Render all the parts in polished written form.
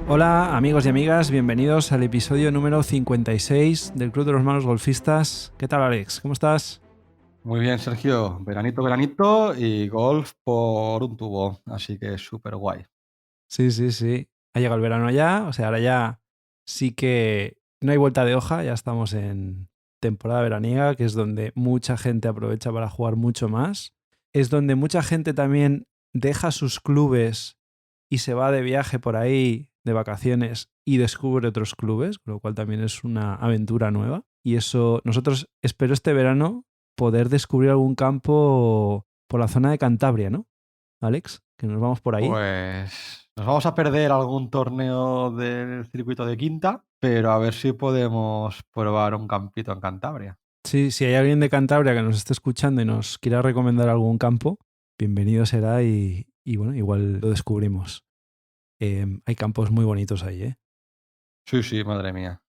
Hola amigos y amigas, bienvenidos al episodio número 56 del Club de los Malos Golfistas. ¿Qué tal, Alex? ¿Cómo estás? Muy bien, Sergio. Veranito y golf por un tubo. Así que súper guay. Sí. Ha llegado el verano ya, o sea, ahora ya sí que no hay vuelta de hoja, ya estamos en temporada veraniega, que es donde mucha gente aprovecha para jugar mucho más. Es donde mucha gente también deja sus clubes y se va de viaje por ahí, de vacaciones, y descubre otros clubes, con lo cual también es una aventura nueva. Y eso, nosotros espero este verano poder descubrir algún campo por la zona de Cantabria, ¿no, Alex? Que nos vamos por ahí. Pues nos vamos a perder algún torneo del circuito de Quinta, pero a ver si podemos probar un campito en Cantabria. Sí, si hay alguien de Cantabria que nos esté escuchando y nos quiera recomendar algún campo, bienvenido será y bueno, igual lo descubrimos. Hay campos muy bonitos ahí, ¿eh? Sí, madre mía.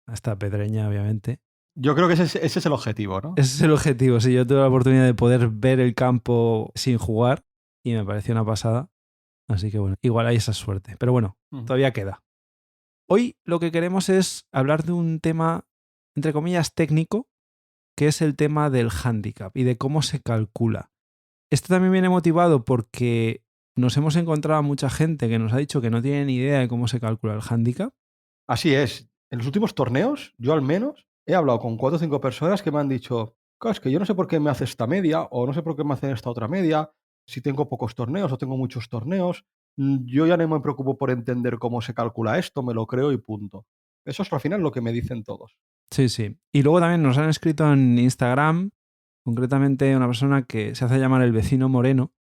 Hasta Pedreña, obviamente. Yo creo que ese es el objetivo, ¿no? Ese es el objetivo. Sí, yo tuve la oportunidad de poder ver el campo sin jugar y me pareció una pasada. Así que bueno, igual hay esa suerte. Pero bueno, Ujú. todavía queda. Hoy lo que queremos es hablar de un tema, entre comillas, técnico, que es el tema del handicap y de cómo se calcula. Esto también viene motivado porque nos hemos encontrado a mucha gente que nos ha dicho que no tiene ni idea de cómo se calcula el handicap. Así es. En los últimos torneos, yo al menos, he hablado con 4 o 5 personas que me han dicho, "Claro, es que yo no sé por qué me hace esta media o no sé por qué me hacen esta otra media, si tengo pocos torneos o tengo muchos torneos. Yo ya no me preocupo por entender cómo se calcula esto, me lo creo y punto". Eso es al final lo que me dicen todos. Sí. Y luego también nos han escrito en Instagram, concretamente una persona que se hace llamar el vecino Moreno,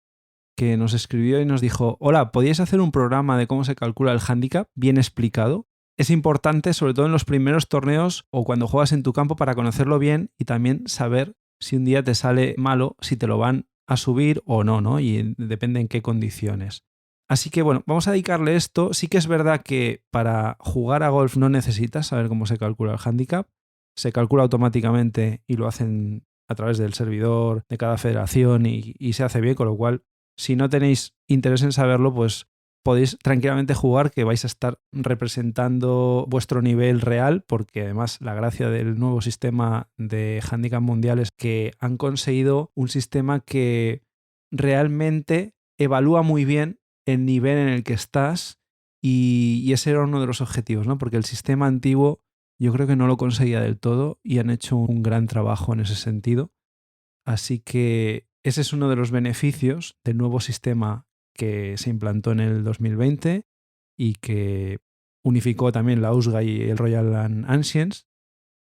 que nos escribió y nos dijo, hola, ¿podríais hacer un programa de cómo se calcula el handicap bien explicado? Es importante, sobre todo en los primeros torneos o cuando juegas en tu campo, para conocerlo bien y también saber si un día te sale malo, si te lo van a subir o no, ¿no? Y depende en qué condiciones. Así que bueno, vamos a dedicarle esto. Sí que es verdad que para jugar a golf no necesitas saber cómo se calcula el handicap. Se calcula automáticamente y lo hacen a través del servidor de cada federación y se hace bien, con lo cual si no tenéis interés en saberlo, pues podéis tranquilamente jugar, que vais a estar representando vuestro nivel real, porque además la gracia del nuevo sistema de handicap mundial es que han conseguido un sistema que realmente evalúa muy bien el nivel en el que estás y ese era uno de los objetivos, ¿no? Porque el sistema antiguo yo creo que no lo conseguía del todo y han hecho un gran trabajo en ese sentido. Así que ese es uno de los beneficios del nuevo sistema que se implantó en el 2020 y que unificó también la USGA y el Royal Ancients,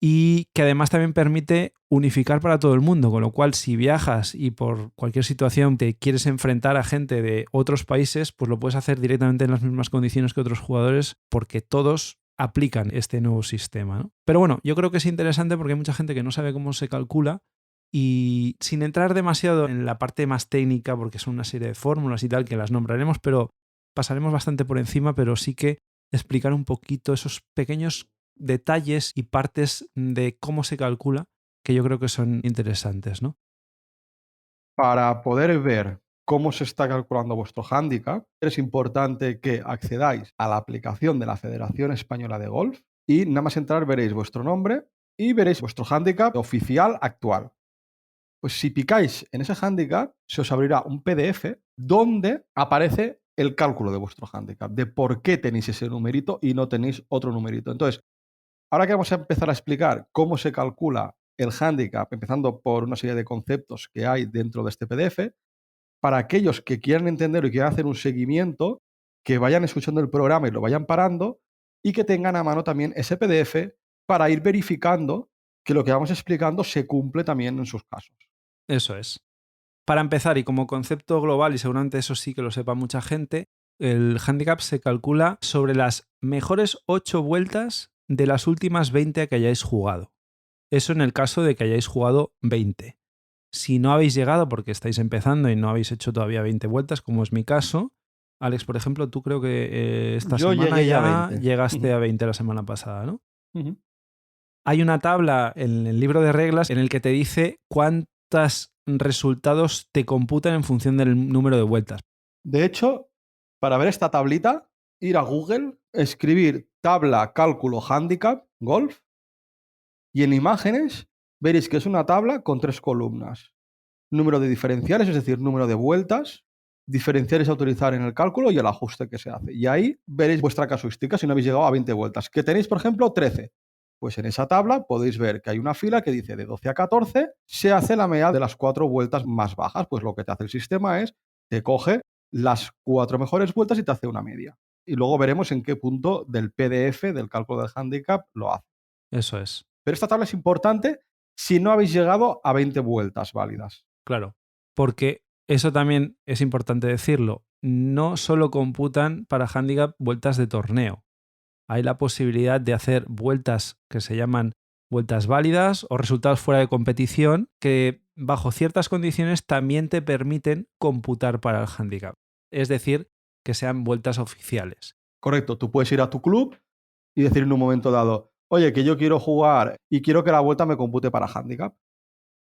y que además también permite unificar para todo el mundo, con lo cual si viajas y por cualquier situación te quieres enfrentar a gente de otros países, pues lo puedes hacer directamente en las mismas condiciones que otros jugadores porque todos aplican este nuevo sistema, ¿no? Pero bueno, yo creo que es interesante porque hay mucha gente que no sabe cómo se calcula y sin entrar demasiado en la parte más técnica, porque son una serie de fórmulas y tal que las nombraremos, pero pasaremos bastante por encima, pero sí que explicar un poquito esos pequeños detalles y partes de cómo se calcula que yo creo que son interesantes, ¿no? Para poder ver cómo se está calculando vuestro handicap, es importante que accedáis a la aplicación de la Federación Española de Golf y nada más entrar veréis vuestro nombre y veréis vuestro handicap oficial actual. Pues si picáis en ese handicap, se os abrirá un PDF donde aparece el cálculo de vuestro handicap, de por qué tenéis ese numerito y no tenéis otro numerito. Entonces, ahora que vamos a empezar a explicar cómo se calcula el handicap, empezando por una serie de conceptos que hay dentro de este PDF, para aquellos que quieran entender y quieran hacer un seguimiento, que vayan escuchando el programa y lo vayan parando y que tengan a mano también ese PDF para ir verificando que lo que vamos explicando se cumple también en sus casos. Eso es. Para empezar, y como concepto global, y seguramente eso sí que lo sepa mucha gente, el handicap se calcula sobre las mejores 8 vueltas de las últimas 20 que hayáis jugado. Eso en el caso de que hayáis jugado 20. Si no habéis llegado porque estáis empezando y no habéis hecho todavía 20 vueltas, como es mi caso, Alex, por ejemplo, tú creo que esta Yo semana llegué ya a ya 20. llegaste a 20 la semana pasada, ¿no? Ujú. Hay una tabla en el libro de reglas en el que te dice cuántos resultados te computan en función del número de vueltas. De hecho, para ver esta tablita, ir a Google, escribir tabla cálculo handicap golf y en imágenes veréis que es una tabla con 3 columnas. Número de diferenciales, es decir, número de vueltas, diferenciales a utilizar en el cálculo y el ajuste que se hace. Y ahí veréis vuestra casuística si no habéis llegado a 20 vueltas. Que tenéis, por ejemplo, 13. Pues en esa tabla podéis ver que hay una fila que dice de 12 a 14 se hace la media de las 4 vueltas más bajas. Pues lo que te hace el sistema es, te coge las 4 mejores vueltas y te hace una media. Y luego veremos en qué punto del PDF, del cálculo del handicap, lo hace. Eso es. Pero esta tabla es importante si no habéis llegado a 20 vueltas válidas. Claro, porque eso también es importante decirlo. No solo computan para handicap vueltas de torneo. Hay la posibilidad de hacer vueltas que se llaman vueltas válidas o resultados fuera de competición que bajo ciertas condiciones también te permiten computar para el handicap. Es decir, que sean vueltas oficiales. Correcto, tú puedes ir a tu club y decir en un momento dado, oye, que yo quiero jugar y quiero que la vuelta me compute para handicap.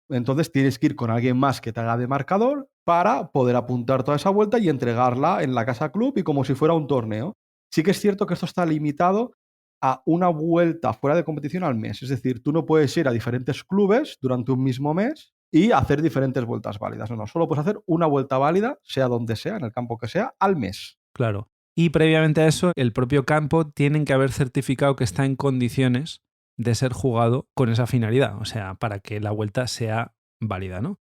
Entonces tienes que ir con alguien más que te haga de marcador para poder apuntar toda esa vuelta y entregarla en la casa club y como si fuera un torneo. Sí que es cierto que esto está limitado a una vuelta fuera de competición al mes. Es decir, tú no puedes ir a diferentes clubes durante un mismo mes y hacer diferentes vueltas válidas. No, solo puedes hacer una vuelta válida, sea donde sea, en el campo que sea, al mes. Claro. Y previamente a eso, el propio campo tienen que haber certificado que está en condiciones de ser jugado con esa finalidad, o sea, para que la vuelta sea válida, ¿no?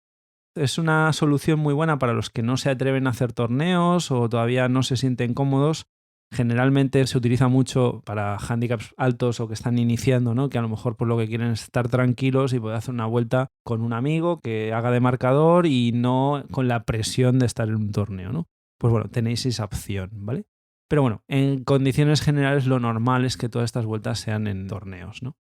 Es una solución muy buena para los que no se atreven a hacer torneos o todavía no se sienten cómodos. Generalmente se utiliza mucho para handicaps altos o que están iniciando, ¿no? Que a lo mejor por lo que quieren es estar tranquilos y poder hacer una vuelta con un amigo que haga de marcador y no con la presión de estar en un torneo, ¿no? Pues bueno, tenéis esa opción, ¿vale? Pero bueno, en condiciones generales lo normal es que todas estas vueltas sean en torneos, ¿no?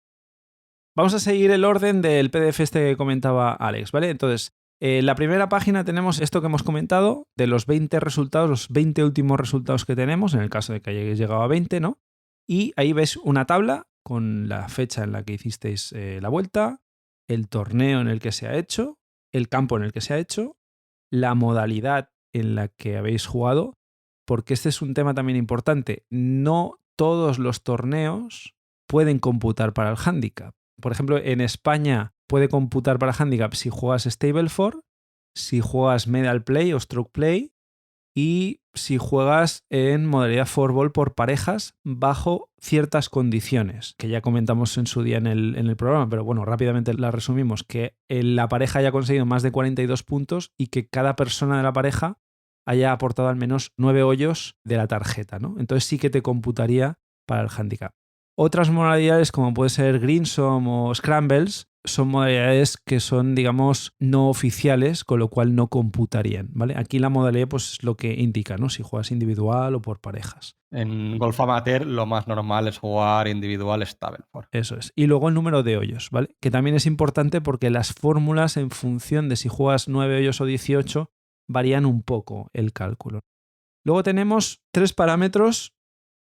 Vamos a seguir el orden del PDF este que comentaba Alex, ¿vale? Entonces, en la primera página tenemos esto que hemos comentado, de los 20 resultados, los 20 últimos resultados que tenemos, en el caso de que hayáis llegado a 20, ¿no? Y ahí ves una tabla con la fecha en la que hicisteis la vuelta, el torneo en el que se ha hecho, el campo en el que se ha hecho, la modalidad en la que habéis jugado, porque este es un tema también importante. No todos los torneos pueden computar para el handicap. Por ejemplo, en España puede computar para handicap si juegas Stableford, si juegas Medal Play o Stroke Play y si juegas en modalidad fourball por parejas bajo ciertas condiciones, que ya comentamos en su día en el programa, pero bueno, rápidamente la resumimos, que la pareja haya conseguido más de 42 puntos y que cada persona de la pareja haya aportado al menos 9 hoyos de la tarjeta, ¿no? Entonces sí que te computaría para el handicap. Otras modalidades como puede ser Greensome o Scrambles son modalidades que son, digamos, no oficiales, con lo cual no computarían, ¿vale? Aquí la modalidad pues es lo que indica, ¿no? Si juegas individual o por parejas. En golf amateur lo más normal es jugar individual Stableford. Eso es. Y luego el número de hoyos, ¿vale? Que también es importante porque las fórmulas en función de si juegas 9 hoyos o 18 varían un poco el cálculo. Luego tenemos 3 parámetros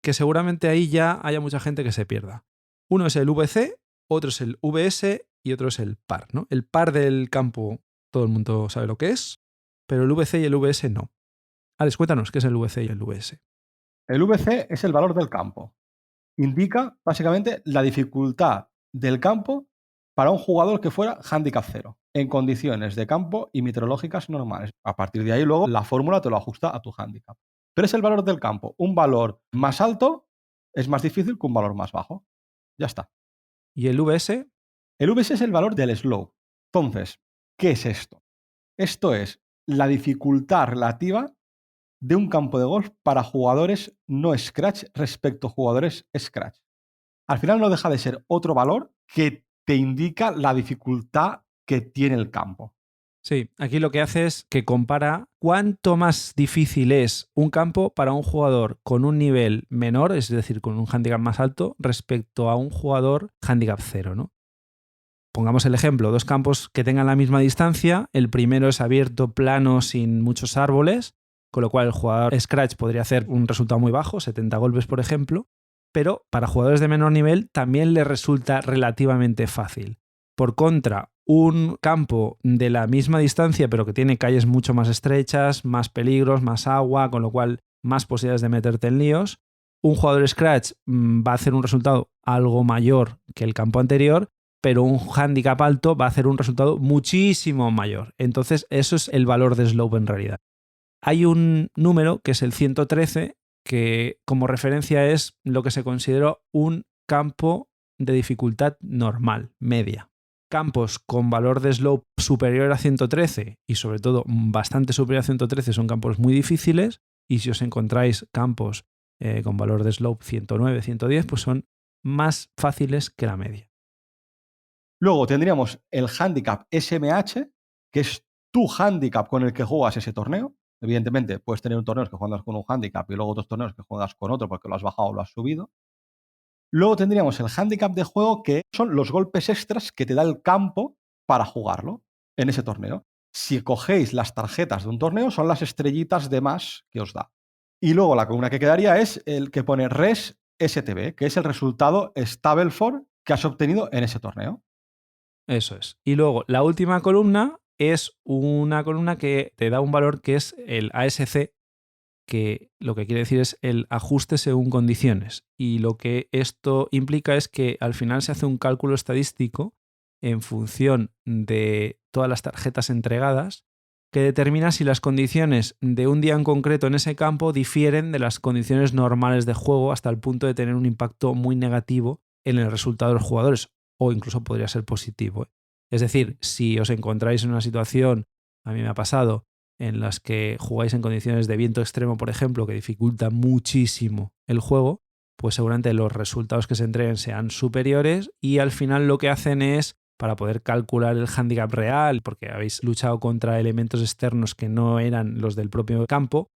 que seguramente ahí ya haya mucha gente que se pierda. Uno es el VC, otro es el VS y otro es el par, ¿no? El par del campo todo el mundo sabe lo que es, pero el VC y el VS no. Alex, cuéntanos qué es el VC y el VS. El VC es el valor del campo. Indica básicamente la dificultad del campo para un jugador que fuera handicap 0, en condiciones de campo y meteorológicas normales. A partir de ahí luego la fórmula te lo ajusta a tu handicap. Pero es el valor del campo. Un valor más alto es más difícil que un valor más bajo. Ya está. ¿Y el VS? El VS es el valor del slope. Entonces, ¿qué es esto? Esto es la dificultad relativa de un campo de golf para jugadores no scratch respecto a jugadores scratch. Al final no deja de ser otro valor que te indica la dificultad que tiene el campo. Sí, aquí lo que hace es que compara cuánto más difícil es un campo para un jugador con un nivel menor, es decir, con un handicap más alto, respecto a un jugador handicap 0, ¿no? Pongamos el ejemplo, 2 campos que tengan la misma distancia, el primero es abierto, plano, sin muchos árboles, con lo cual el jugador scratch podría hacer un resultado muy bajo, 70 golpes por ejemplo, pero para jugadores de menor nivel también le resulta relativamente fácil. Por contra, un campo de la misma distancia, pero que tiene calles mucho más estrechas, más peligros, más agua, con lo cual más posibilidades de meterte en líos. Un jugador Scratch va a hacer un resultado algo mayor que el campo anterior, pero un handicap alto va a hacer un resultado muchísimo mayor. Entonces, eso es el valor de slope en realidad. Hay un número que es el 113, que como referencia es lo que se consideró un campo de dificultad normal, media. Campos con valor de slope superior a 113 y sobre todo bastante superior a 113 son campos muy difíciles, y si os encontráis campos con valor de slope 109, 110, pues son más fáciles que la media. Luego tendríamos el handicap SMH, que es tu handicap con el que juegas ese torneo. Evidentemente, puedes tener un torneo que juegas con un handicap y luego otros torneos que juegas con otro porque lo has bajado o lo has subido. Luego tendríamos el handicap de juego, que son los golpes extras que te da el campo para jugarlo en ese torneo. Si cogéis las tarjetas de un torneo, son las estrellitas de más que os da. Y luego la columna que quedaría es el que pone Res STB, que es el resultado Stableford que has obtenido en ese torneo. Eso es. Y luego la última columna es una columna que te da un valor que es el ASC, que lo que quiere decir es el ajuste según condiciones. Y lo que esto implica es que al final se hace un cálculo estadístico en función de todas las tarjetas entregadas, que determina si las condiciones de un día en concreto en ese campo difieren de las condiciones normales de juego hasta el punto de tener un impacto muy negativo en el resultado de los jugadores, o incluso podría ser positivo. Es decir, si os encontráis en una situación, a mí me ha pasado, en las que jugáis en condiciones de viento extremo, por ejemplo, que dificulta muchísimo el juego, pues seguramente los resultados que se entreguen sean superiores, y al final lo que hacen es, para poder calcular el handicap real, porque habéis luchado contra elementos externos que no eran los del propio campo,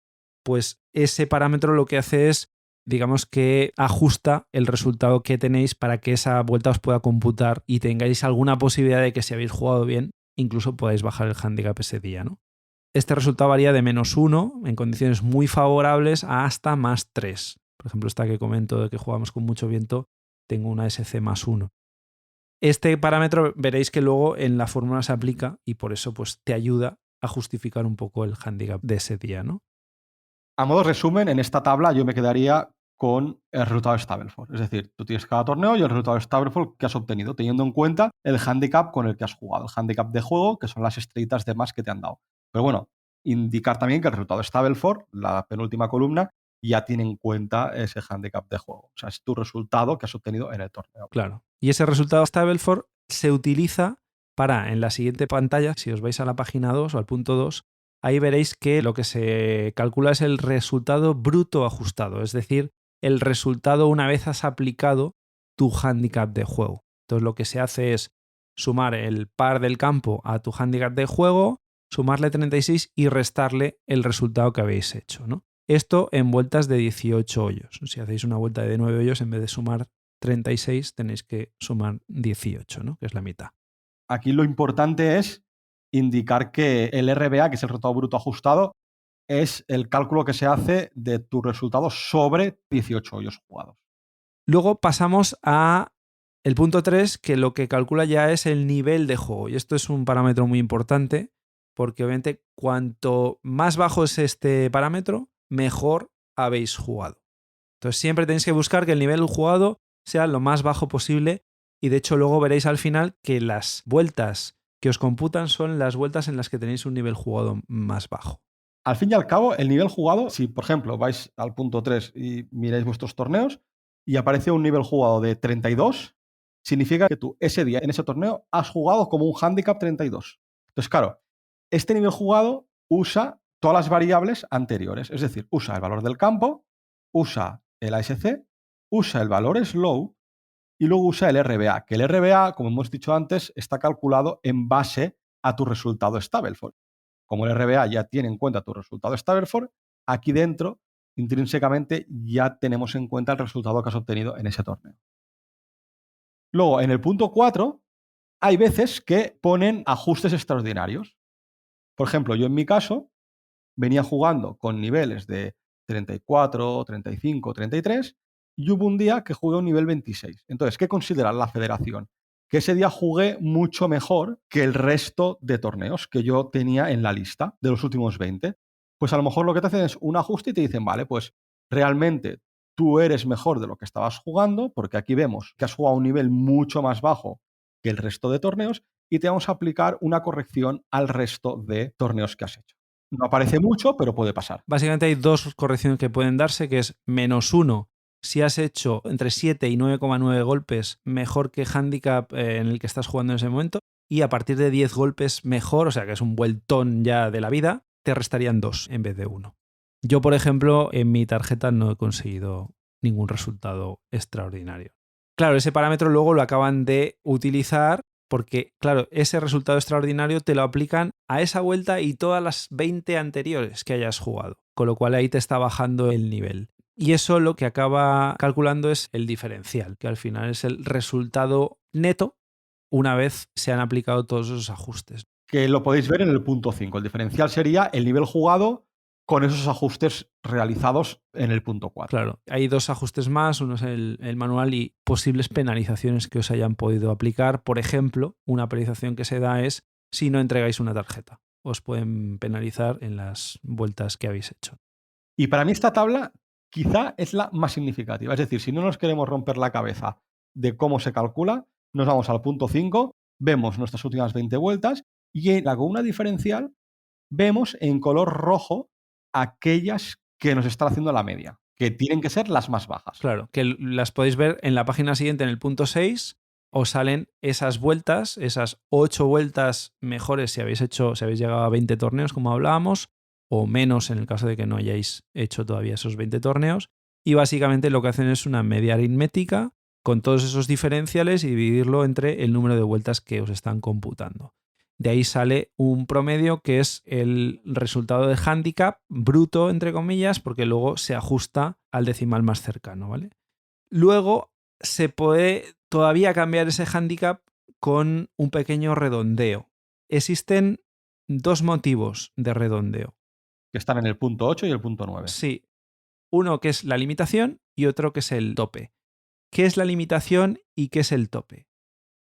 pues ese parámetro lo que hace es, digamos que ajusta el resultado que tenéis para que esa vuelta os pueda computar y tengáis alguna posibilidad de que, si habéis jugado bien, incluso podáis bajar el handicap ese día, ¿no? Este resultado varía de -1 en condiciones muy favorables a hasta +3. Por ejemplo, esta que comento de que jugamos con mucho viento, tengo una SC +1. Este parámetro veréis que luego en la fórmula se aplica, y por eso pues te ayuda a justificar un poco el handicap de ese día, ¿no? A modo de resumen, en esta tabla yo me quedaría con el resultado de Stableford. Es decir, tú tienes cada torneo y el resultado de Stableford que has obtenido, teniendo en cuenta el handicap con el que has jugado, el handicap de juego, que son las estrellitas de más que te han dado. Pero bueno, indicar también que el resultado de Stableford, la penúltima columna, ya tiene en cuenta ese handicap de juego. O sea, es tu resultado que has obtenido en el torneo. Claro. Y ese resultado de Stableford se utiliza para, en la siguiente pantalla, si os vais a la página 2 o al punto 2, ahí veréis que lo que se calcula es el resultado bruto ajustado, es decir, el resultado una vez has aplicado tu handicap de juego. Entonces lo que se hace es sumar el par del campo a tu handicap de juego, sumarle 36 y restarle el resultado que habéis hecho, ¿no? Esto en vueltas de 18 hoyos. Si hacéis una vuelta de 9 hoyos, en vez de sumar 36 tenéis que sumar 18, ¿no? Que es la mitad. Aquí lo importante es indicar que el RBA, que es el resultado bruto ajustado, es el cálculo que se hace de tu resultado sobre 18 hoyos jugados. Luego pasamos a el punto 3, que lo que calcula ya es el nivel de juego. Y esto es un parámetro muy importante, porque obviamente cuanto más bajo es este parámetro, mejor habéis jugado. Entonces siempre tenéis que buscar que el nivel jugado sea lo más bajo posible, y de hecho luego veréis al final que las vueltas que os computan son las vueltas en las que tenéis un nivel jugado más bajo. Al fin y al cabo, el nivel jugado, si por ejemplo vais al punto 3 y miráis vuestros torneos y aparece un nivel jugado de 32, significa que tú ese día en ese torneo has jugado como un handicap 32. Entonces, claro, este nivel jugado usa todas las variables anteriores, es decir, usa el valor del campo, usa el ASC, usa el valor slow y luego usa el RBA, que el RBA, como hemos dicho antes, está calculado en base a tu resultado Stableford. Como el RBA ya tiene en cuenta tu resultado Stableford, aquí dentro, intrínsecamente, ya tenemos en cuenta el resultado que has obtenido en ese torneo. Luego, en el punto 4, hay veces que ponen ajustes extraordinarios. Por ejemplo, yo en mi caso venía jugando con niveles de 34, 35, 33 y hubo un día que jugué a un nivel 26. Entonces, ¿qué considera la federación? que ese día jugué mucho mejor que el resto de torneos que yo tenía en la lista de los últimos 20. Pues a lo mejor lo que te hacen es un ajuste y te dicen, vale, pues realmente tú eres mejor de lo que estabas jugando, porque aquí vemos que has jugado a un nivel mucho más bajo que el resto de torneos y te vamos a aplicar una corrección al resto de torneos que has hecho. No aparece mucho, pero puede pasar. Básicamente hay dos correcciones que pueden darse, que es -1 si has hecho entre 7 y 9,9 golpes mejor que handicap en el que estás jugando en ese momento, y a partir de 10 golpes mejor, o sea que es un vueltón ya de la vida, te restarían 2 en vez de 1. Yo, por ejemplo, en mi tarjeta no he conseguido ningún resultado extraordinario. Claro, ese parámetro luego lo acaban de utilizar porque, claro, ese resultado extraordinario te lo aplican a esa vuelta y todas las 20 anteriores que hayas jugado, con lo cual ahí te está bajando el nivel. Y eso lo que acaba calculando es el diferencial, que al final es el resultado neto una vez se han aplicado todos esos ajustes. Que lo podéis ver en el punto 5. El diferencial sería el nivel jugado con esos ajustes realizados en el punto 4. Claro, hay dos ajustes más, uno es el manual y posibles penalizaciones que os hayan podido aplicar. Por ejemplo, una penalización que se da es si no entregáis una tarjeta. Os pueden penalizar en las vueltas que habéis hecho. Y para mí esta tabla quizá es la más significativa. Es decir, si no nos queremos romper la cabeza de cómo se calcula, nos vamos al punto 5, vemos nuestras últimas 20 vueltas y en la columna diferencial vemos en color rojo aquellas que nos están haciendo la media, que tienen que ser las más bajas. Claro, que las podéis ver en la página siguiente, en el punto 6, os salen esas vueltas, esas 8 vueltas mejores si habéis llegado a 20 torneos, como hablábamos, o menos en el caso de que no hayáis hecho todavía esos 20 torneos. Y básicamente lo que hacen es una media aritmética con todos esos diferenciales y dividirlo entre el número de vueltas que os están computando. De ahí sale un promedio que es el resultado de handicap bruto, entre comillas, porque luego se ajusta al decimal más cercano, ¿vale? Luego se puede todavía cambiar ese handicap con un pequeño redondeo. Existen dos motivos de redondeo. Que están en el punto 8 y el punto 9. Sí, uno que es la limitación y otro que es el tope. ¿Qué es la limitación y qué es el tope?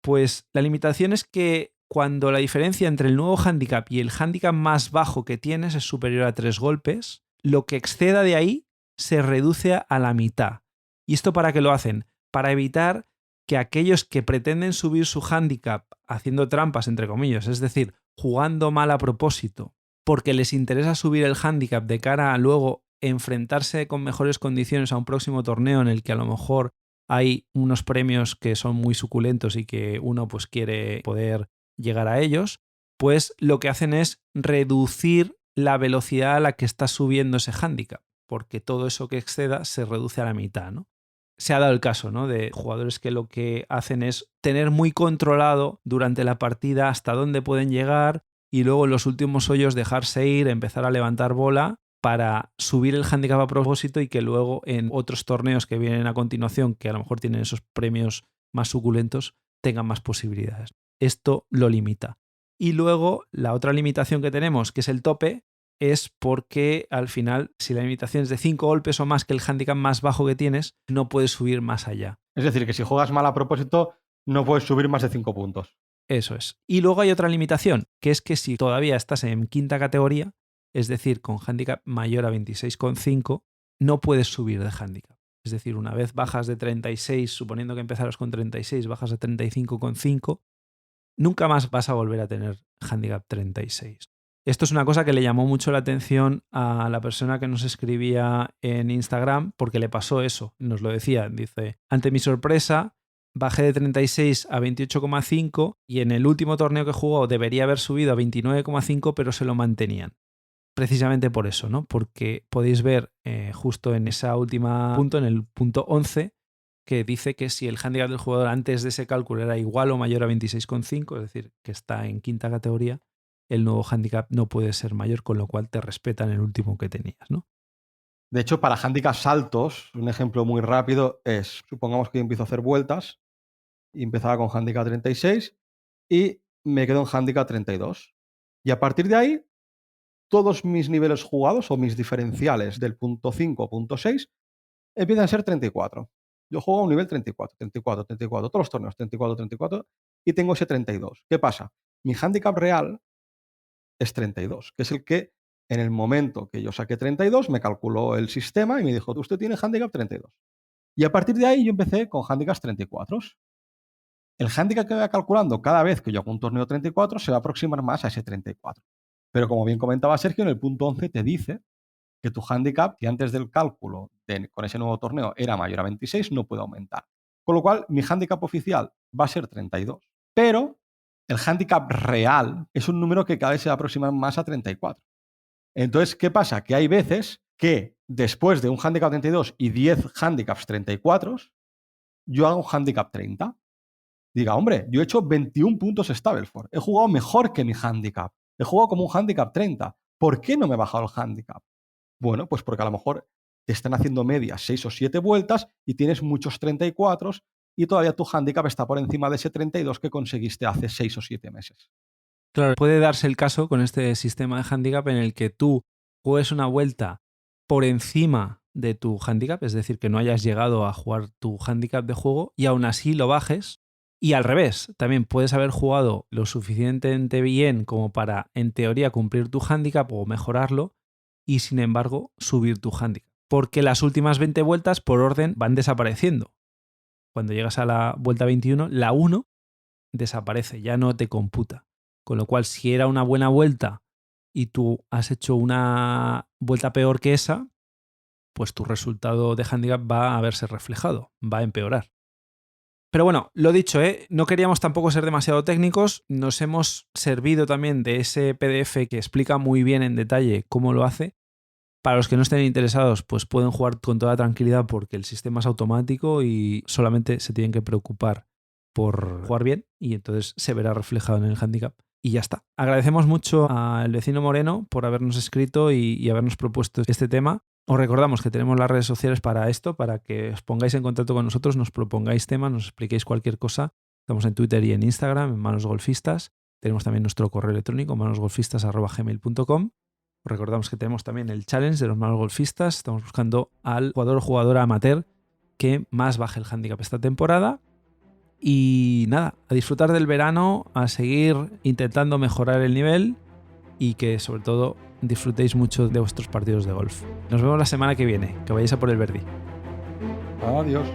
Pues la limitación es que cuando la diferencia entre el nuevo handicap y el handicap más bajo que tienes es superior a 3 golpes, lo que exceda de ahí se reduce a la mitad. ¿Y esto para qué lo hacen? Para evitar que aquellos que pretenden subir su handicap haciendo trampas, entre comillas, es decir, jugando mal a propósito, porque les interesa subir el handicap de cara a luego enfrentarse con mejores condiciones a un próximo torneo en el que a lo mejor hay unos premios que son muy suculentos y que uno pues quiere poder llegar a ellos, pues lo que hacen es reducir la velocidad a la que está subiendo ese hándicap, porque todo eso que exceda se reduce a la mitad, ¿no? Se ha dado el caso, ¿no?, de jugadores que lo que hacen es tener muy controlado durante la partida hasta dónde pueden llegar y luego en los últimos hoyos dejarse ir, empezar a levantar bola para subir el handicap a propósito y que luego en otros torneos que vienen a continuación, que a lo mejor tienen esos premios más suculentos, tengan más posibilidades. Esto lo limita. Y luego la otra limitación que tenemos, que es el tope, es porque al final, si la limitación es de 5 golpes o más que el handicap más bajo que tienes, no puedes subir más allá. Es decir, que si juegas mal a propósito, no puedes subir más de 5 puntos. Eso es. Y luego hay otra limitación, que es que si todavía estás en quinta categoría, es decir, con handicap mayor a 26,5, no puedes subir de handicap. Es decir, una vez bajas de 36, suponiendo que empezaras con 36, bajas a 35,5, nunca más vas a volver a tener handicap 36. Esto es una cosa que le llamó mucho la atención a la persona que nos escribía en Instagram porque le pasó eso. Nos lo decía, dice, ante mi sorpresa, bajé de 36 a 28,5 y en el último torneo que jugó debería haber subido a 29,5, pero se lo mantenían. Precisamente por eso, ¿no? Porque podéis ver justo en esa última punto, en el punto 11, que dice que si el handicap del jugador antes de ese cálculo era igual o mayor a 26,5, es decir, que está en quinta categoría, el nuevo handicap no puede ser mayor, con lo cual te respetan el último que tenías, ¿no? De hecho, para handicaps altos, un ejemplo muy rápido es, supongamos que yo empiezo a hacer vueltas y empezaba con handicap 36 y me quedo en handicap 32. Y a partir de ahí, todos mis niveles jugados o mis diferenciales del punto 5 punto 6 empiezan a ser 34. Yo juego a un nivel 34, 34, 34, todos los torneos 34, 34 y tengo ese 32. ¿Qué pasa? Mi handicap real es 32, que es el que en el momento que yo saqué 32 me calculó el sistema y me dijo, usted tiene handicap 32. Y a partir de ahí yo empecé con handicaps 34. El handicap que me va calculando cada vez que yo hago un torneo 34 se va a aproximar más a ese 34. Pero como bien comentaba Sergio, en el punto 11 te dice que tu handicap, que antes del cálculo con ese nuevo torneo era mayor a 26, no puede aumentar. Con lo cual, mi handicap oficial va a ser 32. Pero el handicap real es un número que cada vez se va a aproximar más a 34. Entonces, ¿qué pasa? Que hay veces que después de un handicap 32 y 10 handicaps 34, yo hago un handicap 30. Diga, hombre, yo he hecho 21 puntos Stableford. He jugado mejor que mi handicap. He jugado como un handicap 30. ¿Por qué no me he bajado el handicap? Bueno, pues porque a lo mejor te están haciendo medias 6 o 7 vueltas y tienes muchos 34 y todavía tu handicap está por encima de ese 32 que conseguiste hace 6 o 7 meses. Claro, puede darse el caso con este sistema de handicap en el que tú juegues una vuelta por encima de tu handicap, es decir, que no hayas llegado a jugar tu handicap de juego y aún así lo bajes. Y al revés, también puedes haber jugado lo suficientemente bien como para, en teoría, cumplir tu handicap o mejorarlo y, sin embargo, subir tu handicap. Porque las últimas 20 vueltas, por orden, van desapareciendo. Cuando llegas a la vuelta 21, la 1 desaparece, ya no te computa. Con lo cual, si era una buena vuelta y tú has hecho una vuelta peor que esa, pues tu resultado de handicap va a verse reflejado, va a empeorar. Pero bueno, lo dicho, no queríamos tampoco ser demasiado técnicos, nos hemos servido también de ese PDF que explica muy bien en detalle cómo lo hace. Para los que no estén interesados, pues pueden jugar con toda tranquilidad porque el sistema es automático y solamente se tienen que preocupar por jugar bien y entonces se verá reflejado en el handicap. Y ya está. Agradecemos mucho al vecino Moreno por habernos escrito y habernos propuesto este tema. Os recordamos que tenemos las redes sociales para esto, para que os pongáis en contacto con nosotros, nos propongáis temas, nos expliquéis cualquier cosa. Estamos en Twitter y en Instagram, en Manos Golfistas. Tenemos también nuestro correo electrónico, manosgolfistas@gmail.com. Os recordamos que tenemos también el challenge de los Manos Golfistas. Estamos buscando al jugador o jugadora amateur que más baje el handicap esta temporada. Y nada, a disfrutar del verano, a seguir intentando mejorar el nivel y que sobre todo disfrutéis mucho de vuestros partidos de golf. Nos vemos la semana que viene, que vayáis a por el birdie. Adiós.